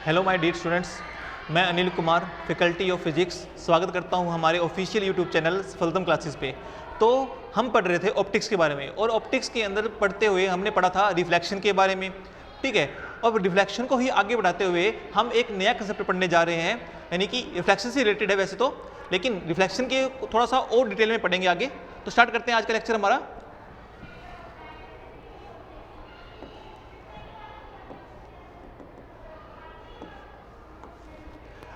Hello my dear students, मैं Anil Kumar, faculty of physics, स्वागत करता हूं हमारे ऑफिशियल यूट्यूब चैनल सफलतम क्लासेस पे। तो हम पढ़ रहे थे ऑप्टिक्स के बारे में और ऑप्टिक्स के अंदर पढ़ते हुए हमने पढ़ा था रिफ्लेक्शन के बारे में, ठीक है। और रिफ्लेक्शन को ही आगे बढ़ाते हुए हम एक नया कंसेप्ट पढ़ने जा रहे हैं, यानी कि रिफ्लेक्शन से रिलेटेड है वैसे तो, लेकिन रिफ्लेक्शन के थोड़ा सा और डिटेल में पढ़ेंगे आगे। तो स्टार्ट करते हैं आज का लेक्चर हमारा।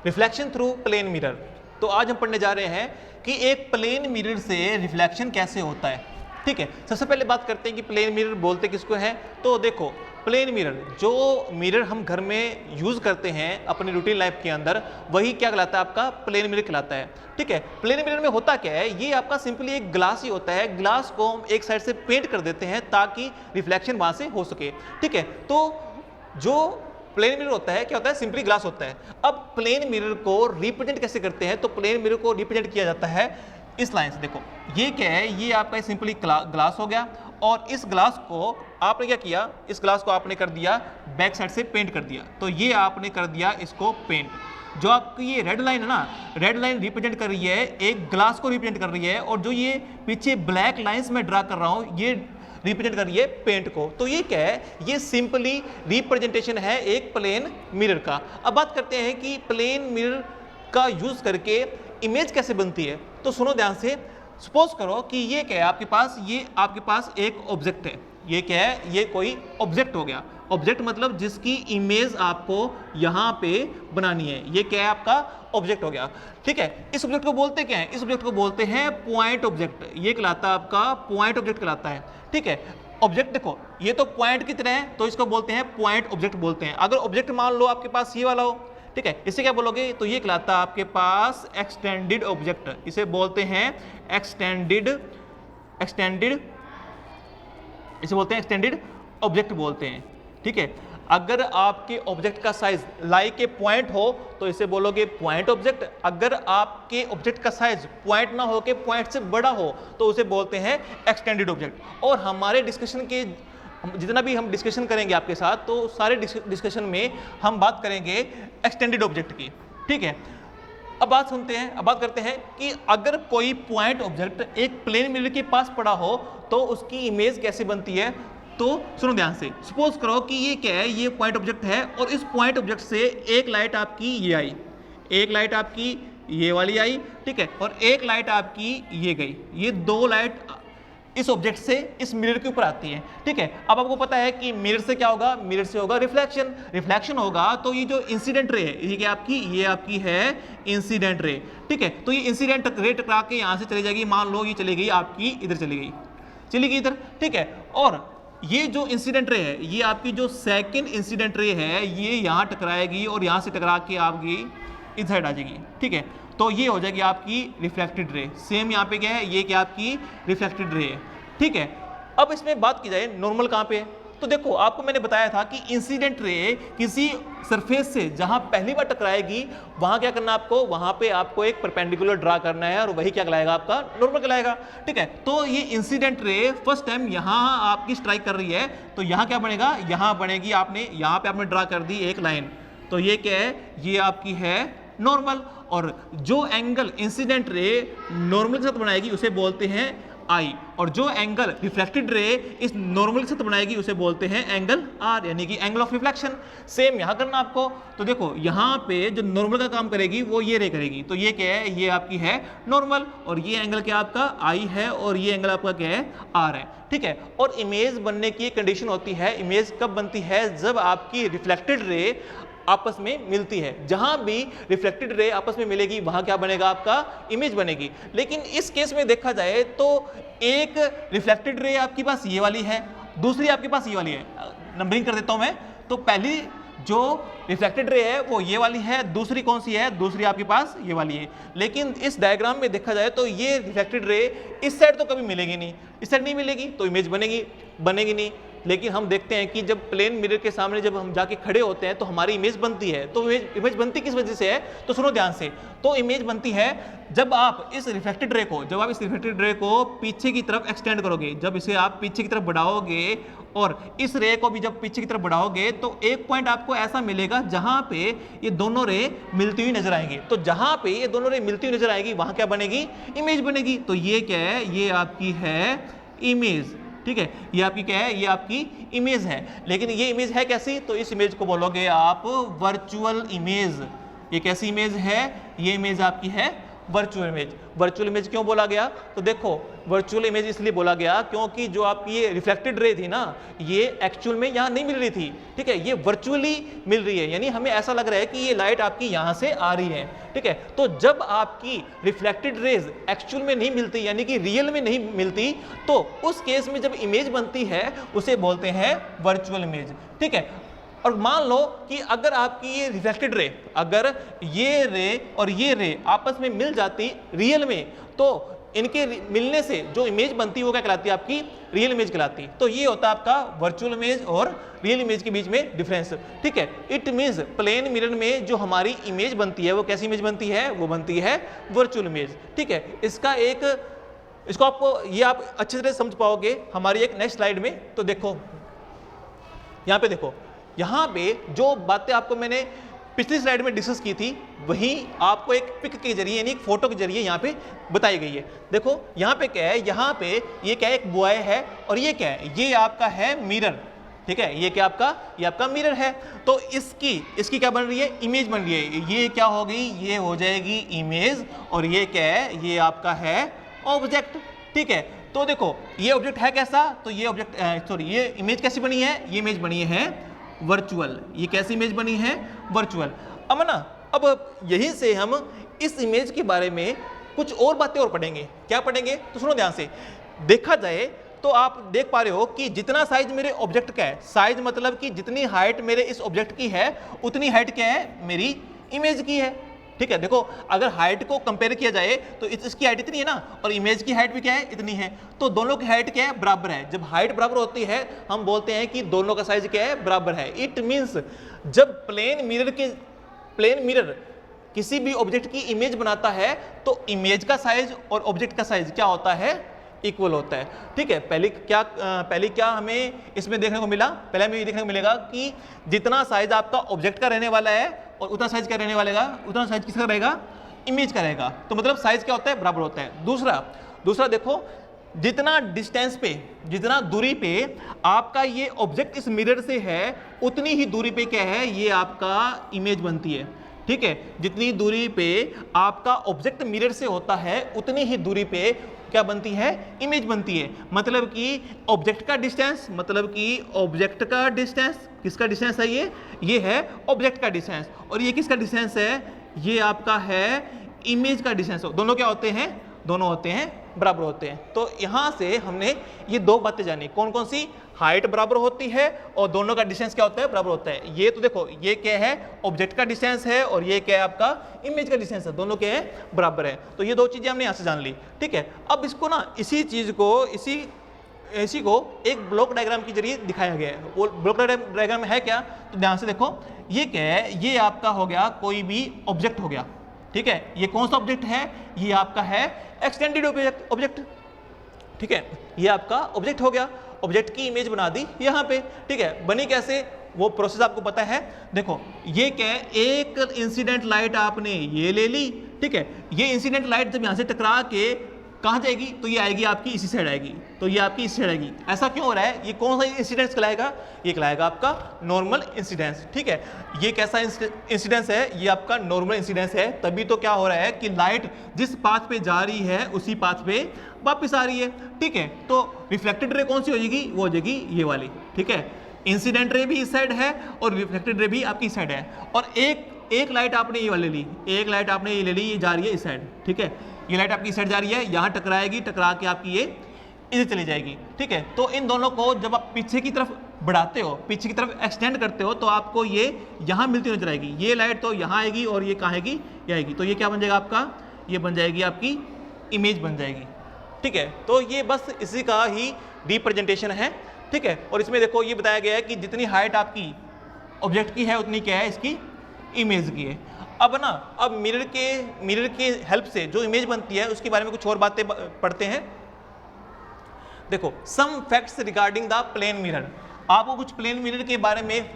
Reflection through plane mirror. तो आज हम पढ़ने जा रहे हैं कि एक प्लेन मिरर से रिफ्लेक्शन कैसे होता है, ठीक है। सबसे पहले बात करते हैं कि प्लेन मिरर बोलते किसको है। तो देखो, प्लेन मिरर, जो मिरर हम घर में यूज करते हैं अपनी रूटीन लाइफ के अंदर, वही क्या कहलाता है, आपका प्लेन मिरर कहलाता है, ठीक है। प्लेन मिरर में होता क्या है, ये आपका सिंपली एक ग्लास ही होता है। ग्लास को हम एक साइड से पेंट कर देते हैं ताकि रिफ्लेक्शन वहां से हो सके, ठीक है। तो जो प्लेन मिरर होता है, क्या होता है, सिंपली ग्लास होता है। अब प्लेन मिरर को रिप्रेजेंट कैसे करते हैं, तो प्लेन मिरर को रिप्रेजेंट किया जाता है इस लाइन से। देखो ये क्या है, ये आपका सिंपली ग्लास हो गया और इस ग्लास को आपने क्या किया, इस ग्लास को आपने कर दिया बैक साइड से पेंट कर दिया। तो ये आपने कर दिया इसको पेंट। जो आपकी ये रेड लाइन है ना, रेड लाइन रिप्रेजेंट कर रही है एक ग्लास को रिप्रेजेंट कर रही है, और जो ये पीछे ब्लैक लाइंस में ड्रा कर रहा हूं ये रिप्रेजेंट कर रही है पेंट को। तो ये क्या है, ये सिंपली रिप्रेजेंटेशन है एक प्लेन मिरर का। अब बात करते हैं कि प्लेन मिरर का यूज करके इमेज कैसे बनती है। तो सुनो ध्यान से। सपोज करो कि ये क्या है, आपके पास ये आपके पास एक ऑब्जेक्ट है। ये क्या है, ये कोई ऑब्जेक्ट हो गया। ऑब्जेक्ट मतलब जिसकी इमेज आपको यहां पे बनानी है, ये क्या है, आपका ऑब्जेक्ट हो गया, ठीक है। इस ऑब्जेक्ट को बोलते क्या है, इस ऑब्जेक्ट को बोलते हैं पॉइंट ऑब्जेक्ट। ये कहलाता है आपका पॉइंट ऑब्जेक्ट कहलाता है, ठीक है। ऑब्जेक्ट देखो, ये तो पॉइंट की तरह है, तो इसको बोलते हैं पॉइंट ऑब्जेक्ट बोलते हैं। अगर ऑब्जेक्ट मान लो आपके पास ये वाला हो, ठीक है, इसे क्या बोलोगे, तो ये कहलाता है आपके पास एक्सटेंडेड ऑब्जेक्ट। इसे बोलते हैं एक्सटेंडेड इसे बोलते हैं एक्सटेंडेड ऑब्जेक्ट बोलते हैं, ठीक है। अगर आपके ऑब्जेक्ट का साइज लाइक ए पॉइंट हो तो इसे बोलोगे पॉइंट ऑब्जेक्ट। अगर आपके ऑब्जेक्ट का साइज पॉइंट ना हो के पॉइंट से बड़ा हो तो उसे बोलते हैं एक्सटेंडेड ऑब्जेक्ट। और हमारे डिस्कशन के जितना भी हम डिस्कशन करेंगे आपके साथ, तो सारे डिस्कशन में हम बात करेंगे एक्सटेंडेड ऑब्जेक्ट की, ठीक है। अब बात सुनते हैं, अब बात करते हैं कि अगर कोई पॉइंट ऑब्जेक्ट एक प्लेन मिरर के पास पड़ा हो तो उसकी इमेज कैसे बनती है। तो सुनो ध्यान से। सपोज करो कि ये क्या है, ये पॉइंट ऑब्जेक्ट है और इस पॉइंट ऑब्जेक्ट से एक लाइट आपकी ये आई, एक लाइट आपकी ये वाली आई, ठीक है, और एक लाइट आपकी ये गई। ये दो लाइट इस ऑब्जेक्ट से इस मिरर के ऊपर आती है, ठीक है। अब आपको पता है कि मिरर से क्या होगा, मिरर से होगा रिफ्लेक्शन। रिफ्लेक्शन होगा तो ये जो इंसिडेंट रे है, ये आपकी है इंसिडेंट रे, ठीक है। तो ये इंसिडेंट रे टकरा के यहां से चली जाएगी, मान लो ये चली गई आपकी इधर, चली गई इधर, ठीक है। और ये जो इंसिडेंट रे है, ये आपकी जो सेकंड इंसिडेंट रे है, ये यहां टकराएगी और यहां से टकरा के आपकी इस साइड आ जाएगी, ठीक है। तो ये हो जाएगी आपकी रिफ्लेक्टेड रे। सेम यहाँ पे क्या है, ये क्या आपकी रिफ्लेक्टेड रे है, ठीक है। अब इसमें बात की जाए नॉर्मल कहाँ पे है, तो देखो आपको मैंने बताया था कि इंसिडेंट रे किसी सरफेस से जहां पहली बार टकराएगी वहां क्या करना आपको, वहां पे आपको एक परपेंडिकुलर ड्रा करना है और वही क्या कहलाएगा, आपका नॉर्मल कहलाएगा, ठीक है। तो ये इंसिडेंट रे फर्स्ट टाइम यहां आपकी स्ट्राइक कर रही है, तो यहां क्या बनेगा, यहां बनेगी, आपने यहां पे आपने ड्रा कर दी एक लाइन, तो ये क्या है, ये आपकी है नॉर्मल। और जो एंगल इंसिडेंट रे नॉर्मल के साथ बनाएगी उसे बोलते हैं आई, और जो एंगल रिफ्लेक्टेड रे इस नॉर्मल के साथ बनाएगी उसे बोलते हैं एंगल आर, यानी कि एंगल ऑफ रिफ्लेक्शन। सेम यहां करना आपको। तो देखो यहां पे जो नॉर्मल का काम करेगी वो ये रे करेगी, तो ये क्या है, ये आपकी है नॉर्मल, और ये एंगल क्या आपका आई है, और ये एंगल आपका क्या है, आर है, ठीक है। और इमेज बनने की कंडीशन होती है, इमेज कब बनती है, जब आपकी रिफ्लेक्टेड रे आपस में मिलती है। जहां भी रिफ्लेक्टेड रे आपस में मिलेगी वहां क्या बनेगा, आपका इमेज बनेगी। लेकिन इस केस में देखा जाए तो एक रिफ्लेक्टेड रे आपके पास ये वाली है, दूसरी आपके पास ये वाली है। नंबरिंग कर देता हूं मैं। तो पहली जो रिफ्लेक्टेड रे है वो ये वाली है, दूसरी कौन सी है, दूसरी आपके पास ये वाली है। लेकिन इस डायग्राम में देखा जाए तो ये रिफ्लेक्टेड रे इस साइड तो कभी मिलेगी नहीं, इस साइड नहीं मिलेगी, तो इमेज बनेगी नहीं। लेकिन हम देखते हैं कि जब प्लेन मिरर के सामने जब हम जाके खड़े होते हैं तो हमारी इमेज बनती है। तो इमेज बनती किस वजह से है, तो सुनो ध्यान से। तो इमेज बनती है जब आप इस रिफ्लेक्टेड रे को पीछे की तरफ एक्सटेंड करोगे, जब इसे आप पीछे की तरफ बढ़ाओगे और इस रे को भी जब पीछे की तरफ बढ़ाओगे तो एक पॉइंट आपको ऐसा मिलेगा जहां पे ये दोनों रे मिलती हुई नजर आएंगी। तो जहां पे ये दोनों रे मिलती हुई नजर आएगी वहां क्या बनेगी, इमेज बनेगी। तो ये क्या है, ये आपकी है इमेज, ठीक है, ये आपकी क्या है, ये आपकी इमेज है। लेकिन ये इमेज है कैसी, तो इस इमेज को बोलोगे आप वर्चुअल इमेज। ये कैसी इमेज है, ये इमेज आपकी है वर्चुअल इमेज। वर्चुअल इमेज क्यों बोला गया, तो देखो वर्चुअल इमेज इसलिए बोला गया क्योंकि जो आपकी ये रिफ्लेक्टेड रे थी ना, ये एक्चुअल में यहाँ नहीं मिल रही थी, ठीक है, ये वर्चुअली मिल रही है। यानी हमें ऐसा लग रहा है कि ये लाइट आपकी यहाँ से आ रही है, ठीक है। तो जब आपकी रिफ्लेक्टेड रेज एक्चुअल में नहीं मिलती, यानी कि रियल में नहीं मिलती, तो उस केस में जब इमेज बनती है उसे बोलते हैं वर्चुअल इमेज, ठीक है। और मान लो कि अगर आपकी ये रिफ्लेक्टेड रे, अगर ये रे और ये रे आपस में मिल जाती रियल में, तो इनके मिलने से जो इमेज बनती है वो क्या कहलाती है, आपकी रियल इमेज कहलाती है। तो ये होता है आपका वर्चुअल इमेज और रियल इमेज के बीच में डिफरेंस, ठीक है। इट मींस प्लेन मिरर में जो हमारी इमेज बनती है वो कैसी इमेज बनती है, वो बनती है वर्चुअल इमेज, ठीक है। इसको आपको ये आप अच्छी तरह समझ पाओगे हमारी एक नेक्स्ट स्लाइड में। तो देखो यहाँ पे, देखो यहाँ पे जो बातें आपको मैंने पिछली स्लाइड में डिस्कस की थी वही आपको एक पिक के जरिए यानी एक फोटो के जरिए यहाँ पे बताई गई है। देखो यहाँ पे क्या है, यहाँ पे ये क्या है, एक बॉय है और ये क्या है, ये आपका है मिरर, ठीक है। ये क्या आपका, ये आपका मिरर है। तो इसकी क्या बन रही है, इमेज बन रही है। ये क्या हो गई, ये हो जाएगी इमेज, और ये क्या है, ये आपका है ऑब्जेक्ट, ठीक है। तो देखो ये ऑब्जेक्ट है कैसा, तो ये ऑब्जेक्ट ये इमेज कैसी बनी है, ये इमेज बनी है वर्चुअल। ये कैसी इमेज बनी है, वर्चुअल। अब यहीं से हम इस इमेज के बारे में कुछ और बातें और पढ़ेंगे। क्या पढ़ेंगे, तो सुनो ध्यान से। देखा जाए तो आप देख पा रहे हो कि जितना साइज मेरे ऑब्जेक्ट का है, साइज मतलब कि जितनी हाइट मेरे इस ऑब्जेक्ट की है उतनी हाइट क्या है, मेरी इमेज की है, ठीक है। देखो अगर हाइट को कंपेयर किया जाए तो इसकी हाइट इतनी है ना, और इमेज की हाइट भी क्या है, इतनी है। तो दोनों की हाइट क्या है, बराबर है। जब हाइट बराबर होती है हम बोलते हैं कि दोनों का साइज क्या है, बराबर है। इट मींस जब प्लेन मिरर किसी भी ऑब्जेक्ट की इमेज बनाता है तो इमेज का साइज और ऑब्जेक्ट का साइज क्या होता है, इक्वल होता है, ठीक है। पहले क्या हमें इसमें देखने को मिला, पहले हमें ये देखने को मिलेगा कि जितना साइज आपका ऑब्जेक्ट का रहने वाला है और उतना साइज क्या रहने वाला, उतना साइज किसका रहेगा, इमेज का रहेगा। तो मतलब साइज क्या होता है, बराबर होता है। दूसरा देखो, जितना डिस्टेंस पे, जितना दूरी पे आपका ये ऑब्जेक्ट इस मिरर से है उतनी ही दूरी पे क्या है, ये आपका इमेज बनती है, ठीक है। जितनी दूरी पे आपका ऑब्जेक्ट मिरर से होता है उतनी ही दूरी पे क्या बनती है, इमेज बनती है। मतलब कि ऑब्जेक्ट का डिस्टेंस, किसका डिस्टेंस है, ये है ऑब्जेक्ट का डिस्टेंस, और ये किसका डिस्टेंस है, ये आपका है इमेज का डिस्टेंस। दोनों क्या होते हैं, दोनों होते हैं बराबर होते हैं। तो यहां से हमने ये दो बातें जानी, कौन कौन सी, हाइट बराबर होती है और दोनों का डिस्टेंस क्या होता है, बराबर होता है। ये तो देखो ये क्या है, ऑब्जेक्ट का डिस्टेंस है और ये क्या है, आपका इमेज का डिस्टेंस है, दोनों क्या है, बराबर है। तो ये दो चीजें हमने यहां से जान ली, ठीक है। अब इसको ना इसी को एक ब्लॉक डायग्राम के जरिए दिखाया गया है। वो ब्लॉक डायग्राम है क्या, तो ध्यान से देखो, ये क्या है, ये आपका हो गया कोई भी ऑब्जेक्ट हो गया, ठीक है। ये कौन सा ऑब्जेक्ट है, ये आपका है एक्सटेंडेड ऑब्जेक्ट, ठीक है। ये आपका ऑब्जेक्ट हो गया, ऑब्जेक्ट की इमेज बना दी यहाँ पे, ठीक है। बनी कैसे, वो प्रोसेस आपको पता है। देखो ये क्या है, एक इंसिडेंट लाइट आपने ये ले ली, ठीक है। ये इंसिडेंट लाइट जब यहाँ से टकरा के कहाँ जाएगी, तो ये आएगी आपकी इसी साइड आएगी, तो ये आपकी इस साइड आएगी। ऐसा क्यों हो रहा है, ये कौन सा इंसिडेंस कहलाएगा, ये कहलाएगा आपका नॉर्मल इंसिडेंस, ठीक है। ये कैसा इंसिडेंस है, ये आपका नॉर्मल इंसिडेंस है। तभी तो क्या हो रहा है कि लाइट जिस पाथ पे जा रही है उसी पाथ पे वापस आ रही है, ठीक है। तो रिफ्लेक्टेड रे कौन सी हो जाएगी, वो हो जाएगी ये वाली, ठीक है। इंसिडेंट रे भी इस साइड है और रिफ्लेक्टेड रे भी आपकी इस साइड है। और एक लाइट आपने ये वाली ली, एक लाइट आपने ये ले ली, ये जा रही है इस साइड, ठीक है। ये लाइट आपकी इस साइड जा रही है, यहाँ टकराएगी, टकरा के आपकी ये इधर चली जाएगी, ठीक है। तो इन दोनों को जब आप पीछे की तरफ बढ़ाते हो, पीछे की तरफ एक्सटेंड करते हो, तो आपको ये यहाँ मिलती नजर आएगी। ये लाइट तो यहाँ आएगी और ये कहाँ आएगी, ये आएगी। तो ये क्या बन जाएगा आपका, ये बन जाएगी आपकी इमेज बन जाएगी, ठीक है। तो ये बस इसी का ही रिप्रेजेंटेशन है। ठीक है। और इसमें देखो ये बताया गया है कि जितनी हाइट आपकी ऑब्जेक्ट की है उतनी क्या है इसकी इमेज की है। अब ना अब मिरर के हेल्प से जो इमेज बनती है उसके बारे में कुछ और बातें पढ़ते हैं। देखो some facts regarding the plane mirror, आपको कुछ प्लेन मिरर के बारे में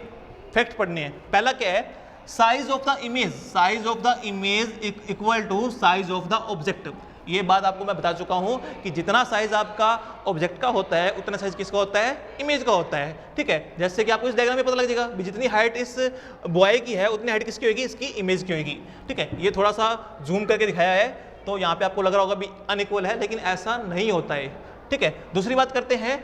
फैक्ट पढ़ने हैं। पहला क्या है, size of the image equal to size of the object. ये बात आपको मैं बता चुका हूं कि जितना साइज आपका ऑब्जेक्ट का होता है उतना साइज किसका होता है, इमेज का होता है। ठीक है, जैसे कि आपको इस डायग्राम में पता लग जाएगा जितनी हाइट इस बॉय की है उतनी हाइट किसकी होगी, इसकी इमेज की होगी। ठीक है, ये थोड़ा सा जूम करके दिखाया है तो यहाँ पे आपको लग रहा होगा भी अनइक्वल है, लेकिन ऐसा नहीं होता है। ठीक है, दूसरी बात करते हैं,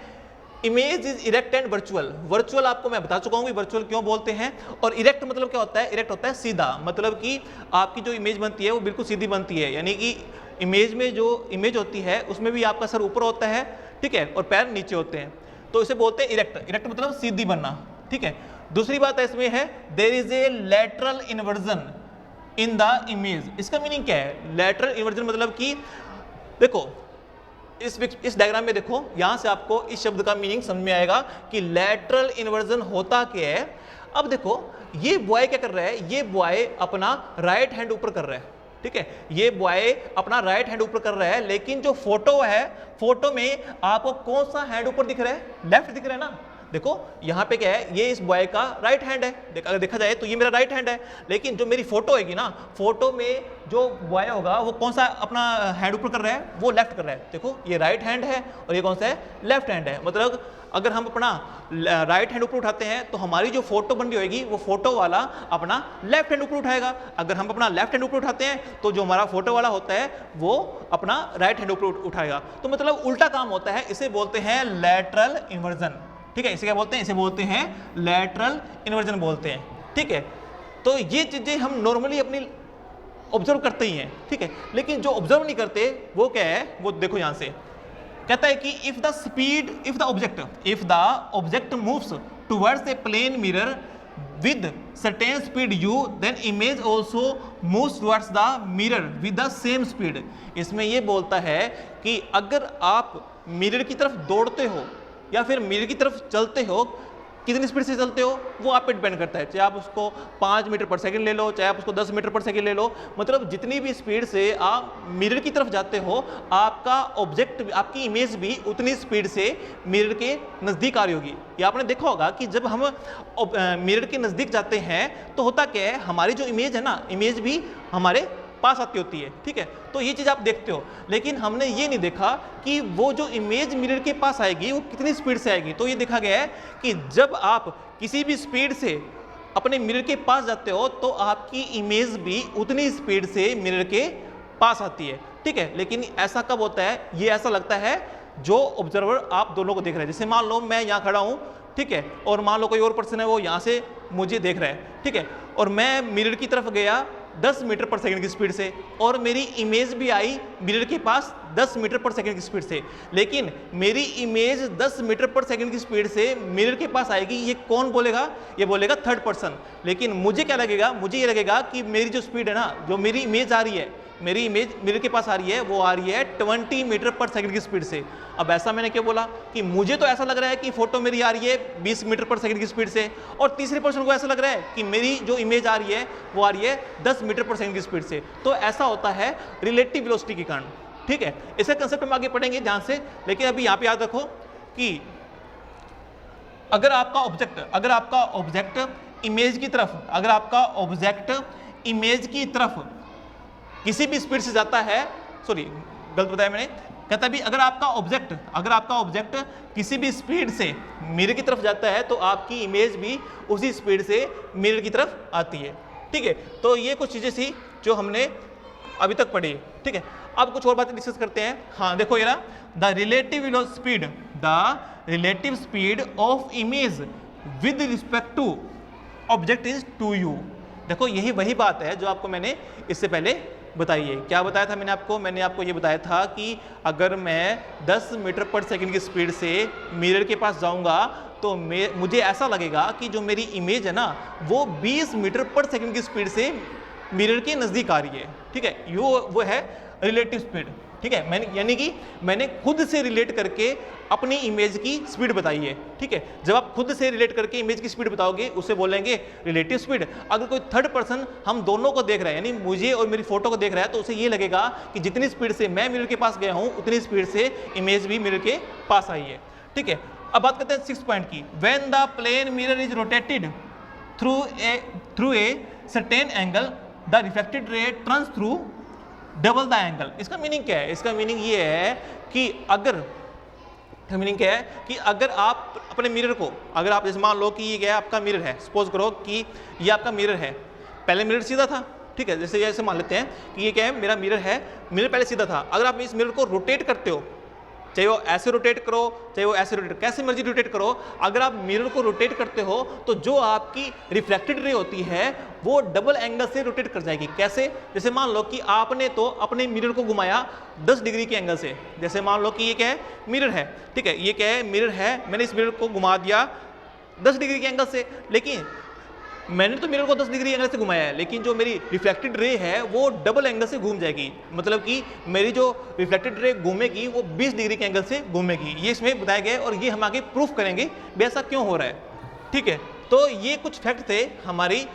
image is erect and virtual. Virtual आपको मैं बता चुका हूँ वर्चुअल क्यों बोलते हैं, और इरेक्ट मतलब क्या होता है, इरेक्ट होता है सीधा, मतलब कि आपकी जो इमेज बनती है वो बिल्कुल सीधी बनती है, यानी कि इमेज में जो इमेज होती है उसमें भी आपका सर ऊपर होता है, ठीक है, और पैर नीचे होते हैं, तो इसे बोलते हैं इरेक्ट। इरेक्ट मतलब सीधी बनना। ठीक है, दूसरी बात इसमें है there is a lateral inversion in the image. इसका मीनिंग क्या है, लैटरल इन्वर्जन मतलब कि देखो इस डायग्राम में देखो, यहां से आपको इस शब्द का मीनिंग समझ में आएगा कि लैटरल इन्वर्जन होता क्या है। अब देखो ये बॉय क्या कर रहा है, ये बॉय अपना राइट हैंड ऊपर कर रहा है। ठीक है, ये बॉय अपना राइट हैंड ऊपर कर रहा है, लेकिन जो फोटो है, फोटो में आपको कौन सा हैंड ऊपर दिख रहा है, लेफ्ट दिख रहा है ना। देखो यहाँ पे क्या है, ये इस बॉय का राइट हैंड है, अगर देखा जाए तो ये मेरा राइट हैंड है, लेकिन जो मेरी फोटो होगी ना, फोटो में जो बॉय होगा वो कौन सा अपना हैंड ऊपर कर रहा है, वो लेफ्ट कर रहा है। देखो ये राइट हैंड है और ये कौन सा है, लेफ्ट हैंड है। मतलब अगर हम अपना राइट हैंड ऊपर उठाते हैं तो हमारी जो फोटो बन रही होगी वो फोटो वाला अपना लेफ्ट हैंड ऊपर उठाएगा। अगर हम अपना लेफ्ट हैंड ऊपर उठाते हैं तो जो हमारा फोटो वाला होता है वो अपना राइट हैंड ऊपर उठाएगा। तो मतलब उल्टा काम होता है, इसे बोलते हैं लैटरल इन्वर्जन। ठीक है, इसे क्या बोलते हैं, इसे बोलते हैं लैटरल इन्वर्जन बोलते हैं। ठीक है, तो ये चीजें हम नॉर्मली अपनी ऑब्जर्व करते ही हैं। ठीक है, लेकिन जो ऑब्जर्व नहीं करते वो क्या है, वो देखो यहां से कहता है कि if the object moves towards a plane mirror with certain speed u, then image also moves towards the mirror with the same speed. इसमें ये बोलता है कि अगर आप मिरर की तरफ दौड़ते हो या फिर मिरर की तरफ चलते हो, कितनी स्पीड से चलते हो वो आप पे डिपेंड करता है। चाहे आप उसको 5 मीटर पर सेकंड ले लो, चाहे आप उसको 10 मीटर पर सेकंड ले लो, मतलब जितनी भी स्पीड से आप मिरर की तरफ जाते हो आपका ऑब्जेक्ट, आपकी इमेज भी उतनी स्पीड से मिरर के नज़दीक आ रही होगी। ये आपने देखा होगा कि जब हम मिरर के नज़दीक जाते हैं तो होता क्या है, हमारी जो इमेज है ना, इमेज भी हमारे पास आती होती है। ठीक है, तो ये चीज़ आप देखते हो, लेकिन हमने ये नहीं देखा कि वो जो इमेज मिरर के पास आएगी वो कितनी स्पीड से आएगी। तो ये देखा गया है कि जब आप किसी भी स्पीड से अपने मिरर के पास जाते हो तो आपकी इमेज भी उतनी स्पीड से मिरर के पास आती है। ठीक है, लेकिन ऐसा कब होता है, ये ऐसा लगता है जो ऑब्जर्वर आप दोनों को देख रहे हैं। जैसे मान लो मैं यहाँ खड़ा हूँ, ठीक है, और मान लो कोई और पर्सन है वो यहाँ से मुझे देख रहा है, ठीक है, और मैं मिरर की तरफ गया 10 मीटर पर सेकंड की स्पीड से और मेरी इमेज भी आई मिरर के पास 10 मीटर पर सेकंड की स्पीड से, लेकिन मेरी इमेज 10 मीटर पर सेकंड की स्पीड से मिरर के पास आएगी, ये कौन बोलेगा, ये बोलेगा थर्ड पर्सन। लेकिन मुझे क्या लगेगा, मुझे ये लगेगा कि मेरी जो स्पीड है ना, जो मेरी इमेज आ रही है, मेरी इमेज मिरर के पास आ रही है, वो आ रही है 20 मीटर पर सेकंड की स्पीड से। अब ऐसा मैंने क्यों बोला कि मुझे तो ऐसा लग रहा है कि फोटो मेरी आ रही है 20 मीटर पर सेकंड की स्पीड से, और तीसरे पर्सन को ऐसा लग रहा है कि मेरी जो इमेज आ रही है वो आ रही है 10 मीटर पर सेकंड की स्पीड से। तो ऐसा होता है रिलेटिव वेलोसिटी के कारण। ठीक है, इसे कंसेप्ट हम आगे पढ़ेंगे ध्यान से, लेकिन अभी यहाँ पे याद रखो कि अगर आपका ऑब्जेक्ट इमेज की तरफ, अगर आपका ऑब्जेक्ट इमेज की तरफ किसी भी स्पीड से जाता है, सॉरी गलत बताया मैंने, कहता भी अगर आपका ऑब्जेक्ट किसी भी स्पीड से मिरर की तरफ जाता है तो आपकी इमेज भी उसी स्पीड से मिरर की तरफ आती है। ठीक है, तो ये कुछ चीजें थी जो हमने अभी तक पढ़ी। ठीक है, अब कुछ और बातें डिस्कस करते हैं। हाँ देखो ये ना, the relative speed of image with respect to object is 2u। देखो यही वही बात है जो आपको मैंने इससे पहले बताई है। क्या बताया था मैंने आपको ये बताया था कि अगर मैं 10 मीटर पर सेकंड की स्पीड से मिरर के पास जाऊंगा तो मुझे ऐसा लगेगा कि जो मेरी इमेज है ना वो 20 मीटर पर सेकंड की स्पीड से मिरर के नज़दीक आ रही है। ठीक है, वो है रिलेटिव स्पीड। ठीक है, मैंने यानी कि मैंने खुद से रिलेट करके अपनी इमेज की स्पीड बताई है। ठीक है, जब आप खुद से रिलेट करके इमेज की स्पीड बताओगे उसे बोलेंगे रिलेटिव स्पीड। अगर कोई थर्ड पर्सन हम दोनों को देख रहा है, यानी मुझे और मेरी फोटो को देख रहा है, तो उसे ये लगेगा कि जितनी स्पीड से मैं मिरर के पास गया हूं उतनी स्पीड से इमेज भी मिरर के पास आई है। ठीक है, अब बात करते हैं 6 पॉइंट की। When the plane mirror is rotated through a certain angle the reflected ray turns through double the angle. इसका मीनिंग क्या है? इसका मीनिंग ये है कि अगर आप अपने मिरर को, अगर आप जैसे मान लो कि ये क्या है आपका मिरर है, सपोज करो कि ये आपका मिरर है, पहले मिरर सीधा था। ठीक है, जैसे मान लेते हैं कि ये क्या है, मेरा मिरर है, मिरर पहले सीधा था। अगर आप इस मिरर को रोटेट करते हो, चाहे वो ऐसे रोटेट करो चाहे वो ऐसे रोटेट, कैसे मर्जी रोटेट करो, अगर आप मिरर को रोटेट करते हो तो जो आपकी रिफ्लेक्टेड रे होती है वो डबल एंगल से रोटेट कर जाएगी। कैसे? जैसे मान लो कि आपने तो अपने मिरर को घुमाया 10 डिग्री के एंगल से। जैसे मान लो कि ये क्या है, मिरर है। ठीक है, ये क्या है, मिरर है, मैंने इस मिरर को घुमा दिया 10 डिग्री के एंगल से, लेकिन मैंने तो मिरर को 10 डिग्री एंगल से घुमाया है, लेकिन जो मेरी रिफ्लेक्टेड रे है वो डबल एंगल से घूम जाएगी। मतलब कि मेरी जो रिफ्लेक्टेड रे घूमेगी वो 20 डिग्री के एंगल से घूमेगी। ये इसमें बताया गया है और ये हम आगे प्रूफ करेंगे भी ऐसा क्यों हो रहा है। ठीक है, तो ये कुछ फैक्ट थे हमारी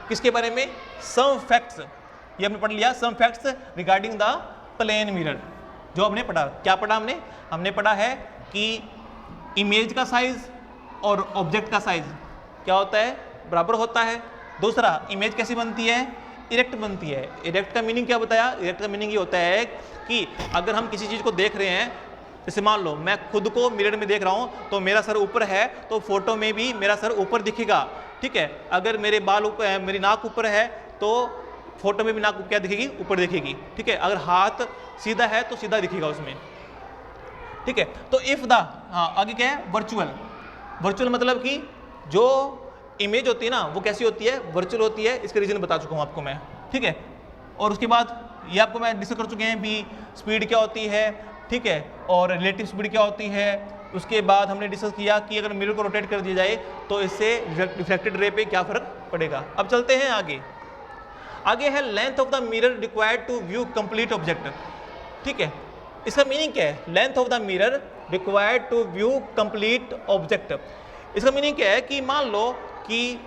किसके बारे में, सम फैक्ट्स। ये हमने पढ़ लिया, some facts regarding the plane mirror. जो हमने पढ़ा, क्या पढ़ा हमने पढ़ा है कि इमेज का साइज और ऑब्जेक्ट का साइज क्या होता है, बराबर होता है। दूसरा, इमेज कैसी बनती है, इरेक्ट बनती है। इरेक्ट का मीनिंग क्या बताया? इरेक्ट का मीनिंग ये होता है कि अगर हम किसी चीज़ को देख रहे हैं, जैसे मान लो मैं खुद को मिरर में देख रहा हूँ तो मेरा सर ऊपर है, तो फोटो में भी मेरा सर ऊपर दिखेगा। ठीक है, अगर मेरे बाल ऊपर है, मेरी नाक ऊपर है, तो फोटो में भी नाक क्या दिखेगी, ऊपर दिखेगी। ठीक है, अगर हाथ सीधा है तो सीधा दिखेगा उसमें। ठीक है, तो इफ द, हाँ आगे क्या है, वर्चुअल। वर्चुअल मतलब कि जो इमेज होती है ना वो कैसी होती है, वर्चुअल होती है। इसके रीजन बता चुका हूँ आपको मैं। ठीक है, और उसके बाद ये आपको मैं डिस्कस कर चुके हैं भी स्पीड क्या होती है। ठीक है, और रिलेटिव स्पीड क्या होती है। उसके बाद हमने डिस्कस किया कि अगर मिरर को रोटेट कर दिया जाए तो इससे रिफ्लेक्टेड रे पे क्या फर्क पड़ेगा। अब चलते हैं आगे है length of the mirror required to view complete object. ठीक है, इसका मीनिंग क्या है, length of the mirror required to view complete object. इसका मीनिंग क्या है कि मान लो कि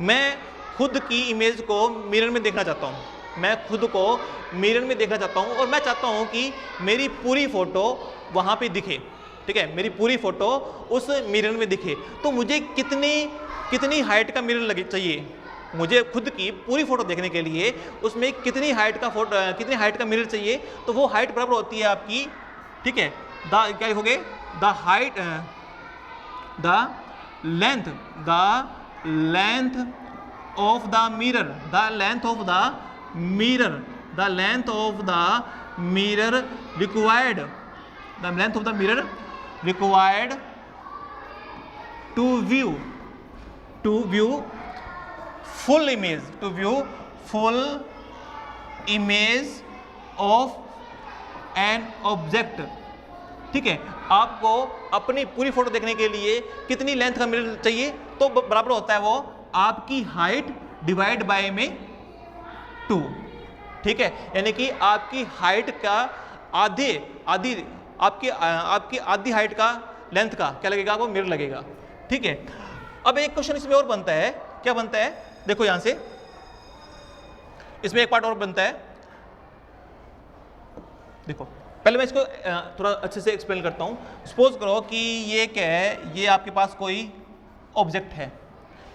मैं खुद की इमेज को मिरर में देखना चाहता हूँ, मैं खुद को मिरर में देखना चाहता हूँ और मैं चाहता हूँ कि मेरी पूरी फोटो वहाँ पे दिखे। ठीक है, मेरी पूरी फोटो उस मिरर में दिखे, तो मुझे कितनी हाइट का मिरर लगे चाहिए। मुझे खुद की पूरी फोटो देखने के लिए उसमें कितनी हाइट का मिरर चाहिए, तो वो हाइट बराबर होती है आपकी, ठीक है, क्या लिखोगे, the length of the mirror required to view full image of an object. ठीक है, आपको अपनी पूरी फोटो देखने के लिए कितनी लेंथ का मिरर चाहिए, तो बराबर होता है वो आपकी हाइट डिवाइड बाय में 2। ठीक है, यानी कि आपकी हाइट का आपकी आधी हाइट का लेंथ का क्या लगेगा, वो मिरर लगेगा। ठीक है, अब एक क्वेश्चन इसमें और बनता है, क्या बनता है, देखो यहां से इसमें एक पार्ट और बनता है। देखो पहले मैं इसको थोड़ा अच्छे से एक्सप्लेन करता हूँ। सपोज करो कि ये क्या है, ये आपके पास कोई ऑब्जेक्ट है,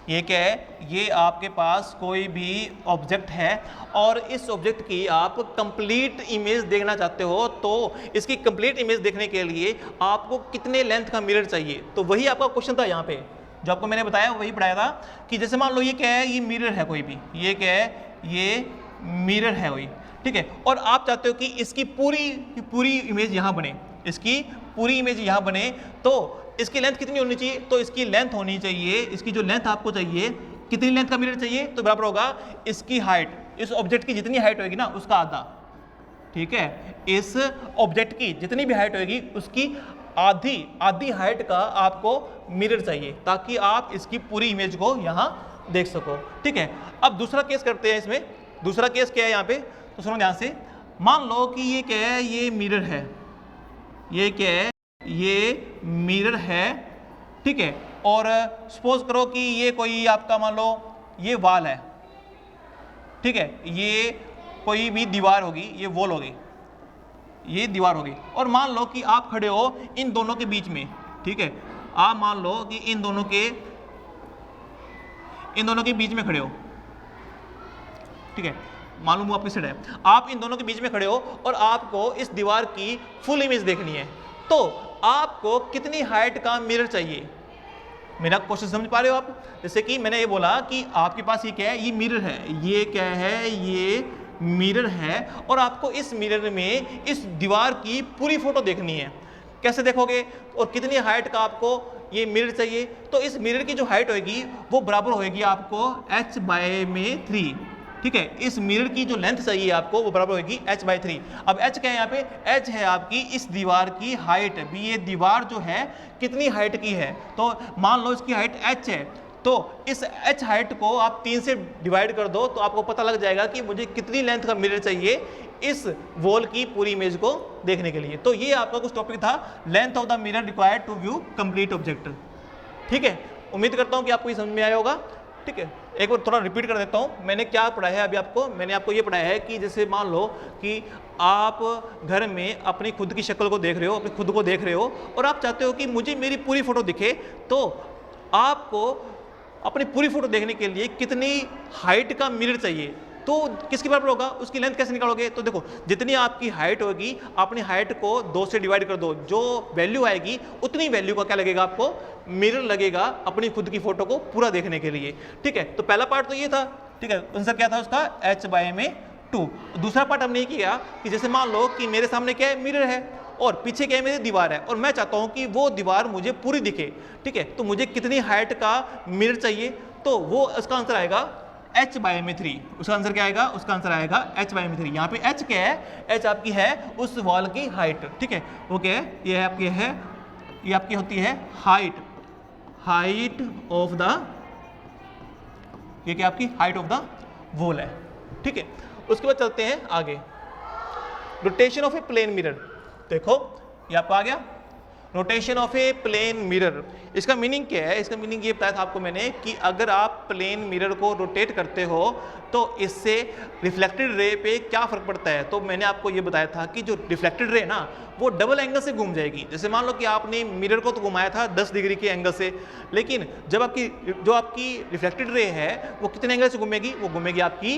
ये क्या है, ये आपके पास कोई भी ऑब्जेक्ट है और इस ऑब्जेक्ट की आप कंप्लीट इमेज देखना चाहते हो, तो इसकी कंप्लीट इमेज देखने के लिए आपको कितने लेंथ का मिरर चाहिए। तो वही आपका क्वेश्चन था यहाँ पे, जो आपको मैंने बताया वही पढ़ाया था कि जैसे मान लो ये क्या है, ये मिरर है कोई भी, ये क्या है, ये मिरर है कोई। ठीक है, और आप चाहते हो कि इसकी पूरी इमेज यहाँ बने, इसकी पूरी इमेज यहाँ बने, तो इसकी लेंथ कितनी होनी चाहिए, तो इसकी लेंथ होनी चाहिए, इसकी जो लेंथ आपको चाहिए, कितनी लेंथ का मिरर चाहिए, तो बराबर होगा इसकी हाइट, इस ऑब्जेक्ट की जितनी हाइट होगी ना उसका आधा। ठीक है, इस ऑब्जेक्ट की जितनी भी हाइट होगी उसकी आधी हाइट का आपको मिरर चाहिए, ताकि आप इसकी पूरी इमेज को यहाँ देख सको। ठीक है, अब दूसरा केस करते हैं। इसमें दूसरा केस क्या है यहाँ पे, तो सुनो ध्यान से। मान लो कि ये क्या है, ये मिरर है, ये क्या है, ये मिरर है, ठीक है। और सपोज करो कि ये कोई आपका मान लो ये वॉल है, ठीक है, ये कोई भी दीवार होगी, ये वॉल होगी, ये दीवार होगी, और मान लो कि आप खड़े हो इन दोनों के बीच में, ठीक है, आप मान लो कि इन दोनों के बीच में खड़े हो, ठीक है, मालूम वो आपकी साइड है, आप इन दोनों के बीच में खड़े हो और आपको इस दीवार की फुल इमेज देखनी है, तो आपको कितनी हाइट का मिरर चाहिए? मेरा क्वेश्चन समझ पा रहे हो आप? जैसे कि मैंने ये बोला कि आपके पास ये क्या है, ये मिरर है, ये क्या है, ये मिरर है, और आपको इस मिरर में इस दीवार की पूरी फोटो देखनी है। कैसे देखोगे और कितनी हाइट का आपको ये मिरर चाहिए? तो इस मिरर की जो हाइट होगी वो बराबर होगी आपको h/3, ठीक है। इस मिरर की जो लेंथ चाहिए आपको वो बराबर होगी h/3। अब h क्या है यहाँ पे? h है आपकी इस दीवार की हाइट। अभी ये दीवार जो है कितनी हाइट की है, तो मान लो इसकी हाइट h है, तो इस h हाइट को आप 3 से डिवाइड कर दो तो आपको पता लग जाएगा कि मुझे कितनी लेंथ का मिरर चाहिए इस वॉल की पूरी इमेज को देखने के लिए। तो ये आपका कुछ टॉपिक था, length of the mirror required to view complete object, ठीक है। उम्मीद करता हूँ कि आपको ये समझ में आया होगा, ठीक है। एक बार थोड़ा रिपीट कर देता हूँ, मैंने क्या पढ़ाया है अभी आपको। मैंने आपको ये पढ़ाया है कि जैसे मान लो कि आप घर में अपनी खुद की शक्ल को देख रहे हो, अपनी खुद को देख रहे हो, और आप चाहते हो कि मुझे मेरी पूरी फोटो दिखे, तो आपको अपनी पूरी फोटो देखने के लिए कितनी हाइट का मिरर चाहिए, तो किसके बराबर होगा, उसकी लेंथ कैसे निकालोगे? तो देखो, जितनी आपकी हाइट होगी, अपनी हाइट को 2 से डिवाइड कर दो, जो वैल्यू आएगी उतनी वैल्यू का क्या लगेगा आपको? मिरर लगेगा अपनी खुद की फोटो को पूरा देखने के लिए, ठीक है। तो पहला पार्ट तो ये था, ठीक है, आंसर क्या था उसका? h/2। दूसरा पार्ट हमने ये किया कि जैसे मान लो कि मेरे सामने क्या है, मिरर है, और पीछे क्या है, मेरी दीवार है, और मैं चाहता हूं कि वो दीवार मुझे पूरी दिखे, ठीक है। तो मुझे कितनी हाइट का मिरर चाहिए? तो वो उसका आंसर आएगा h/3। उसका आंसर क्या आएगा? उसका आंसर आएगा h/3। यहाँ पे h क्या है? h आपकी है उस वॉल की हाइट, ठीक है। वो क्या है? ये आपकी है, ये आपकी होती है हाइट ऑफ द, ये क्या आपकी हाइट ऑफ द वॉल है, ठीक है। उसके बाद चलते हैं आगे, rotation of a plane mirror. देखो ये आपको आ गया, rotation of a plane mirror. इसका मीनिंग क्या है? इसका मीनिंग ये बताया था आपको मैंने कि अगर आप प्लेन मिरर को रोटेट करते हो तो इससे रिफ्लेक्टेड रे पे क्या फर्क पड़ता है। तो मैंने आपको ये बताया था कि जो रिफ्लेक्टेड रे ना वो डबल एंगल से घूम जाएगी। जैसे मान लो कि आपने मिरर को तो घुमाया था 10 डिग्री के एंगल से, लेकिन जब आपकी रिफ्लेक्टेड रे है वो कितने एंगल से घूमेगी? वो घूमेगी आपकी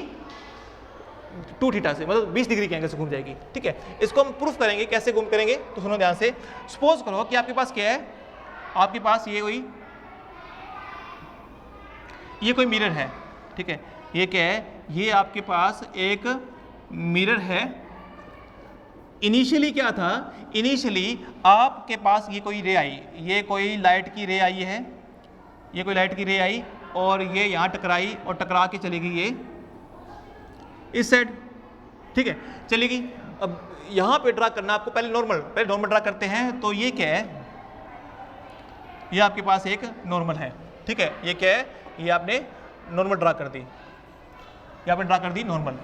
2 थीटा से, मतलब 20 डिग्री के एंगल से घूम जाएगी, ठीक है। इसको हम प्रूफ करेंगे, कैसे घूम करेंगे तो सुनो ध्यान से। सपोज करो कि आपके पास क्या है, आपके पास ये कोई मिरर है, ठीक है। ये क्या है? ये आपके पास एक मिरर है। इनिशियली क्या था? इनिशियली आपके पास ये कोई रे आई, ये कोई लाइट की रे आई है, ये कोई लाइट की रे आई और ये यहाँ टकराई और टकरा के चली गई ये इस साइड, ठीक है, चलेगी। अब यहाँ पे ड्रा करना आपको पहले नॉर्मल ड्रा करते हैं। तो ये क्या है? ये आपके पास एक नॉर्मल है, ठीक है। ये क्या है? ये आपने नॉर्मल ड्रा कर दी, ये आपने ड्रा कर दी नॉर्मल।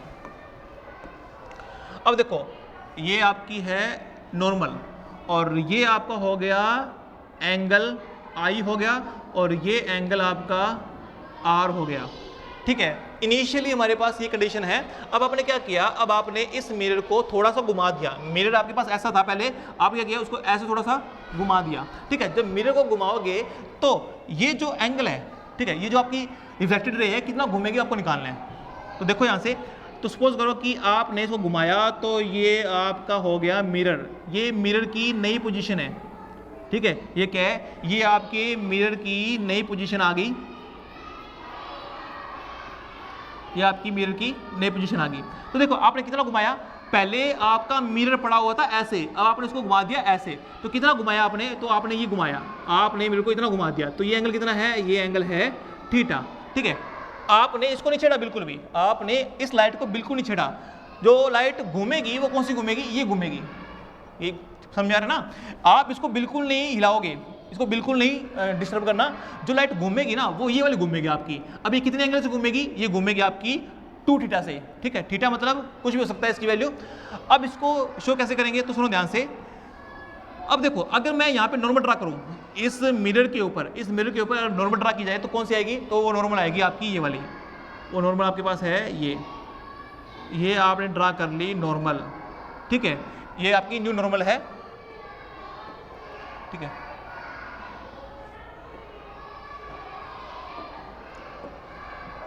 अब देखो ये आपकी है नॉर्मल, और ये आपका हो गया एंगल आई हो गया, और ये एंगल आपका आर हो गया, ठीक है। इनिशियली हमारे पास ये कंडीशन है। अब आपने क्या किया? अब आपने इस मिरर को थोड़ा सा घुमा दिया। मिरर आपके पास ऐसा था पहले, आप क्या किया? उसको ऐसे थोड़ा सा घुमा दिया, ठीक है। जब मिरर को घुमाओगे तो ये जो एंगल है, ठीक है, ये जो आपकी रिफ्लेक्टेड रे है कितना घूमेगी आपको निकालना है। तो देखो यहाँ से, तो सपोज करो कि आपने इसको घुमाया तो ये आपका हो गया मिरर, ये मिरर की नई पोजीशन है, ठीक है। ये क्या है? ये आपके मिरर की नई पोजीशन आ गई, ये आपकी मिरर की नई पोजीशन आ गई। तो देखो आपने कितना घुमाया? पहले आपका मिरर पड़ा हुआ था ऐसे, अब आपने इसको घुमा दिया ऐसे, तो कितना घुमाया आपने? तो आपने ये घुमाया, आपने मिरर को इतना घुमा दिया, तो ये एंगल कितना है? ये एंगल है थीटा, ठीक है। आपने इसको नहीं छेड़ा बिल्कुल भी, आपने इस लाइट को बिल्कुल नहीं छेड़ा। जो लाइट घूमेगी वो कौन सी घूमेगी? ये घूमेगी, ये समझा रहे ना? आप इसको बिल्कुल नहीं हिलाओगे, इसको बिल्कुल नहीं डिस्टर्ब करना। जो लाइट घूमेगी ना वो ये वाली घूमेगी आपकी। अब ये कितने एंगल से घूमेगी? ये घूमेगी आपकी 2 थीटा से, ठीक है। थीटा मतलब कुछ भी हो सकता है इसकी वैल्यू। अब इसको शो कैसे करेंगे तो सुनो ध्यान से। अब देखो अगर मैं यहाँ पे नॉर्मल ड्रा करूँ इस मिरर के ऊपर, इस मिरर के ऊपर अगर नॉर्मल ड्रा की जाए तो कौन सी आएगी, तो वो नॉर्मल आएगी आपकी ये वाली। वो नॉर्मल आपके पास है ये आपने ड्रा कर ली नॉर्मल, ठीक है। ये आपकी न्यू नॉर्मल है, ठीक है।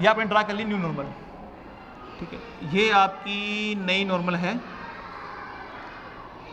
ये आपने ड्रा कर ली न्यू नॉर्मल, ठीक है। ये आपकी नई नॉर्मल है,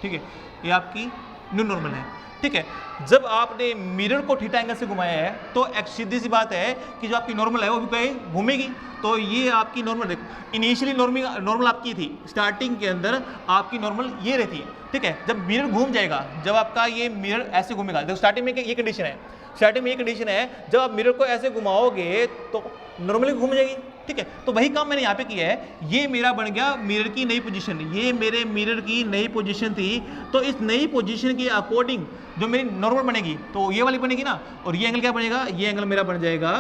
ठीक है। ये आपकी न्यू नॉर्मल है, ठीक है। जब आपने मिरर को थीटा एंगल से घुमाया है तो एक सीधी सी बात है कि जो आपकी नॉर्मल है वो भी कहीं घूमेगी। तो ये आपकी नॉर्मल, देखो इनिशियली नॉर्मल आपकी थी, स्टार्टिंग के अंदर आपकी नॉर्मल ये रहती है, ठीक है। जब मिरर घूम जाएगा, जब आपका ये मिरर ऐसे घूमेगा, देखो स्टार्टिंग में ये कंडीशन है, स्टार्टिंग में ये कंडीशन है, जब आप मिरर को ऐसे घुमाओगे तो नॉर्मली घूम जाएगी, ठीक है। तो वही काम मैंने यहाँ पे किया है। ये मेरा बन गया मिरर की नई पोजीशन, ये मेरे मिरर की नई पोजीशन थी। तो इस नई पोजीशन के अकॉर्डिंग जो मेरी नॉर्मल बनेगी तो ये वाली बनेगी ना, और ये एंगल क्या बनेगा, ये एंगल मेरा बन जाएगा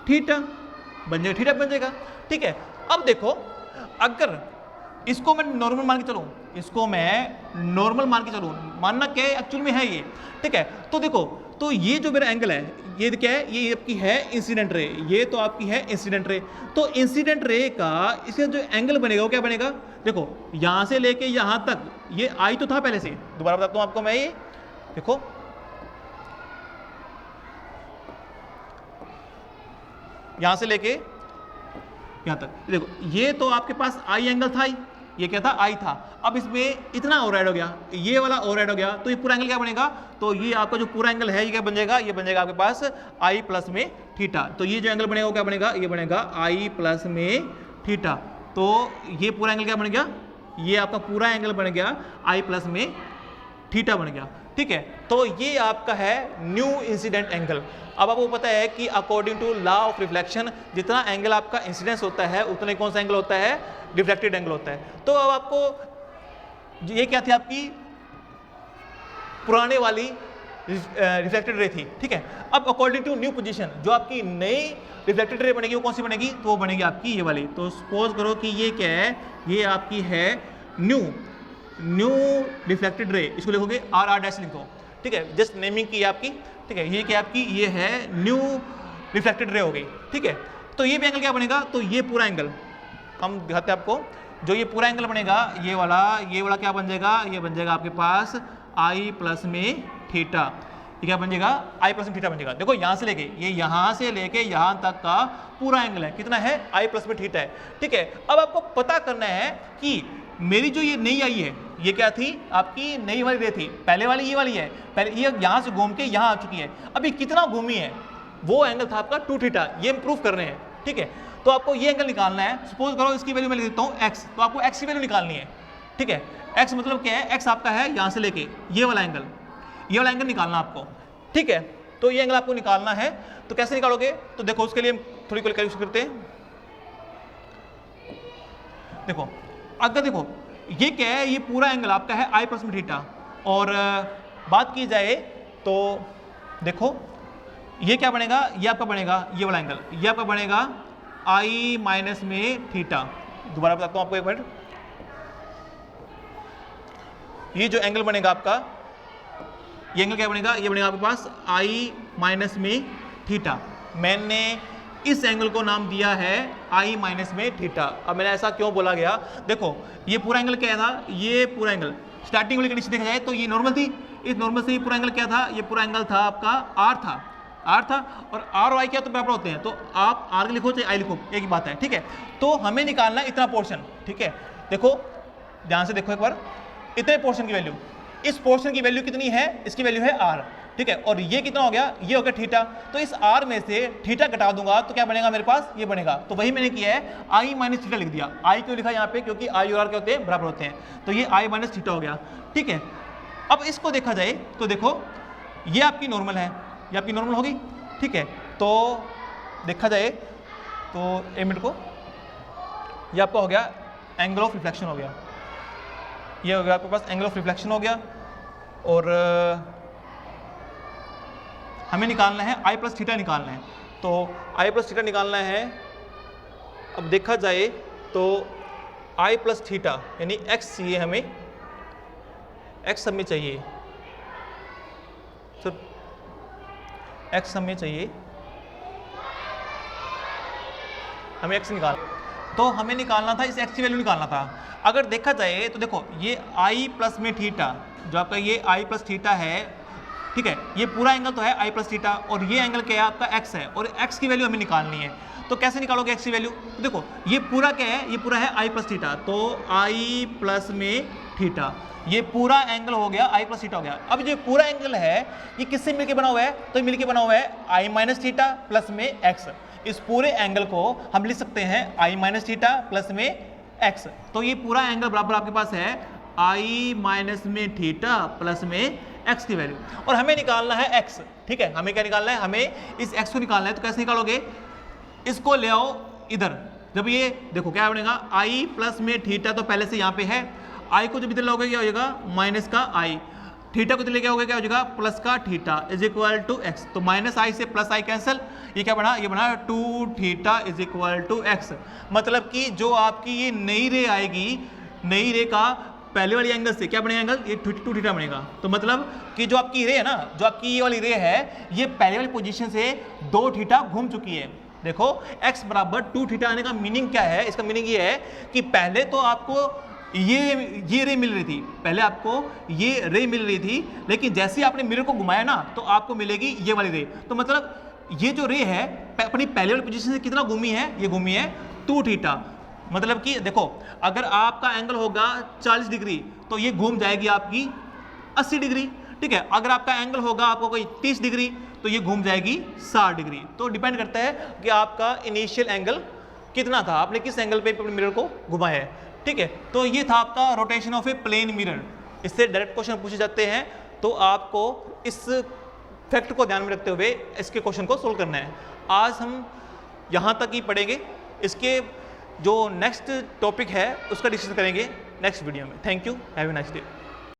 थीटा, बन जाएगा थीटा बन जाएगा, ठीक है। अब देखो अगर इसको मैं नॉर्मल मान के चलूँ, इसको मैं नॉर्मल मान के चलूँ, मानना क्या है एक्चुअल में है ये, ठीक है। तो देखो तो ये जो मेरा एंगल है ये क्या है, ये आपकी है इंसिडेंट रे, ये तो आपकी है इंसिडेंट रे। तो इंसिडेंट रे का इसका जो एंगल बनेगा वो क्या बनेगा, देखो यहां से लेके यहां तक ये आई तो था पहले से, दोबारा बताता हूं आपको मैं, ये देखो यहां से लेके यहां तक, देखो ये तो आपके पास आई एंगल था ही, ये क्या था, आई था। अब इसमें इतना ओवरराइड हो गया, ये वाला ओवरराइड हो गया, तो ये पूरा एंगल क्या बनेगा, तो ये आपका जो पूरा एंगल है ये क्या बन जाएगा, ये बन जाएगा आपके पास आई प्लस में थीटा। तो ये जो एंगल बनेगा वो क्या बनेगा, ये बनेगा आई प्लस में थीटा। तो ये पूरा एंगल क्या बन गया, ये आपका पूरा एंगल बन गया आई प्लस में थीटा बन गया, ठीक है। तो ये आपका है न्यू इंसिडेंट एंगल। अब आपको पता है कि according to law of reflection जितना एंगल आपका इंसिडेंस होता है उतना कौन सा एंगल होता है, रिफ्लेक्टेड एंगल होता है। तो अब आपको ये क्या थी, आपकी पुराने वाली रिफ्लेक्टेड रे थी, ठीक है। अब अकॉर्डिंग टू न्यू पोजीशन जो आपकी नई रिफ्लेक्टेड रे बनेगी वो कौन सी बनेगी, तो वो बनेगी आपकी ये वाली। तो सपोज करो कि ये क्या है, ये आपकी है न्यू रिफ्लेक्टेड रे, इसको लिखोगे आर आर डैश लिखो, ठीक है, जस्ट नेमिंग की आपकी, ठीक है। ये क्या आपकी, ये है न्यू रिफ्लेक्टेड रे हो गई, ठीक है। तो ये भी एंगल क्या बनेगा, तो ये पूरा एंगल हम दिखाते हैं आपको, जो ये पूरा एंगल बनेगा ये वाला क्या बन जाएगा, ये बन जाएगा आपके पास आई प्लस में थीटा। ये क्या बन जाएगा, आई प्लस में थीटा बन जाएगा। देखो यहाँ से लेके ये यहाँ से लेके यहाँ तक का पूरा एंगल है, कितना है, आई प्लस में थीटा है, ठीक है। अब आपको पता करना है कि मेरी जो ये नई आई है ये क्या थी, आपकी नई वाली रे थी, पहले वाली ये वाली है, पहले ये यहाँ से घूम के यहाँ आ चुकी है, अभी कितना घूमी है, वो एंगल था आपका 2 थीटा, ये प्रूफ कर रहे हैं, ठीक है। तो आपको ये एंगल निकालना है, सपोज करो इसकी वैल्यू मैं लिख देता हूँ x, तो आपको x की वैल्यू निकालनी है, ठीक है। x मतलब क्या है, x आपका है यहाँ से लेके ये वाला एंगल निकालना आपको, ठीक है। तो ये एंगल आपको निकालना है, तो कैसे निकालोगे, तो देखो उसके लिए हम थोड़ी कैलकुलेशन करते हैं। देखो अगर देखो ये क्या है, ये पूरा एंगल आपका है आई प्लस में थीटा, और बात की जाए तो देखो ये क्या बनेगा, ये आपका बनेगा ये वाला एंगल, ये आपका बनेगा आई माइनस में थीटा। दोबारा बताता हूं आपको एक मिनट, ये जो एंगल बनेगा आपका, ये एंगल क्या बनेगा, ये बनेगा आपके पास आई माइनस में थीटा। मैंने इस एंगल को नाम दिया है आई माइनस में थीटा। अब मैंने ऐसा क्यों बोला गया, देखो ये पूरा एंगल क्या था, ये पूरा एंगल स्टार्टिंग वाली कंडीशन देखा जाए तो ये नॉर्मल थी, इस नॉर्मल से ये पूरा एंगल क्या था, ये पूरा एंगल था आपका आर था, और आर और आई क्या तो बराबर होते हैं, तो आप आर लिखो चाहे आई लिखो एक ही बात है, ठीक है। तो हमें निकालना है इतना पोर्शन, ठीक है। देखो ध्यान से देखो एक बार, इतने पोर्शन की वैल्यू, इस पोर्शन की वैल्यू कितनी है, इसकी वैल्यू है आर, ठीक है। और ये कितना हो गया, ये हो गया थीटा। तो इस आर में से थीटा घटा दूंगा तो क्या बनेगा मेरे पास, ये बनेगा। तो वही मैंने किया है, आई माइनस थीटा लिख दिया। आई क्यों लिखा यहाँ पे, क्योंकि आई और आर क्या होते हैं, बराबर होते हैं। तो ये आई माइनस थीटा हो गया, ठीक है। अब इसको देखा जाए तो देखो ये आपकी नॉर्मल है, ये आपकी नॉर्मल होगी, ठीक है। तो देखा जाए तो एक मिनट को, ये आपका हो गया एंगल ऑफ रिफ्लेक्शन हो गया, ये हो गया आपके पास एंगल ऑफ रिफ्लेक्शन हो गया। और हमें निकालना है आई प्लस थीटा निकालना है। तो आई प्लस थीटा निकालना है, अब देखा जाए तो आई प्लस थीटा यानी एक्स चाहिए हमें, एक्स हमें चाहिए, तो एक्स हमें चाहिए, हमें एक्स तो हमें निकालना था, इस एक्स की वैल्यू निकालना था। अगर देखा जाए तो देखो ये आई प्लस में थीटा, जो आपका ये आई प्लस थीटा है, ठीक है, ये पूरा एंगल तो है आई प्लस थीटा, और ये एंगल क्या है आपका एक्स है, और एक्स की वैल्यू हमें निकालनी है। तो कैसे निकालोगे एक्स की वैल्यू? तो देखो ये पूरा क्या है, ये पूरा है आई प्लस थीटा, तो आई प्लस में थीटा, ये पूरा एंगल हो गया आई प्लस थीटा हो गया। अब जो पूरा एंगल है ये किससे मिलके बना हुआ है? तो मिलके बना हुआ है आई माइनस थीटा प्लस में एक्स। इस पूरे एंगल को हम लिख सकते हैं आई माइनस थीटा प्लस में एक्स। तो ये पूरा एंगल बराबर आपके पास है आई माइनस में थीटा प्लस में एक्स की वैल्यू, और हमें निकालना है एक्स। ठीक है, हमें क्या निकालना है? हमें इस एक्स को निकालना है। तो कैसे निकालोगे? इसको ले आओ इधर, जब ये देखो क्या बनेगा आई प्लस में थीटा, तो पहले से यहाँ पे है, आई को जब इधर लाओगे क्या हो जाएगा माइनस का आई, थीटा को लेके आओगे क्या हो जाएगा प्लस का theta is equal to x. तो माइनस आई से प्लस आई कैंसिल, ये क्या बना? ये बना 2 theta is equal to x. मतलब कि जो आपकी ये नई रे आएगी, नई रे का पहले वाली एंगल से क्या बनेगा एंगल? ये 2 थीटा बनेगा। तो मतलब कि जो आपकी रे है ना, जो आपकी ये वाली रे है, ये पहले वाली पोजीशन से 2 थीटा घूम चुकी है। देखो x बराबर 2 थीटा आने का मीनिंग क्या है? इसका मीनिंग ये है कि पहले तो आपको ये रे मिल रही थी, पहले आपको ये रे मिल रही थी, लेकिन जैसे आपने मिरर को घुमाया ना तो आपको मिलेगी ये वाली रे। तो मतलब ये जो रे है अपनी पहले वाली पोजीशन से कितना घूमी है? ये घूमी है 2 थीटा। मतलब कि देखो अगर आपका एंगल होगा 40 डिग्री तो ये घूम जाएगी आपकी 80 डिग्री। ठीक है, अगर आपका एंगल होगा आपको कोई 30 डिग्री तो ये घूम जाएगी 60 डिग्री। तो डिपेंड करता है कि आपका इनिशियल एंगल कितना था, आपने किस एंगल पे अपने मिरर को घुमाया है। ठीक है, तो ये था आपका rotation of a plane mirror. इससे डायरेक्ट क्वेश्चन पूछे जाते हैं, तो आपको इस फैक्ट को ध्यान में रखते हुए इसके क्वेश्चन को सोल्व करना है। आज हम यहाँ तक ही पढ़ेंगे, इसके जो नेक्स्ट टॉपिक है उसका डिस्कशन करेंगे नेक्स्ट वीडियो में। Thank you, have a nice day.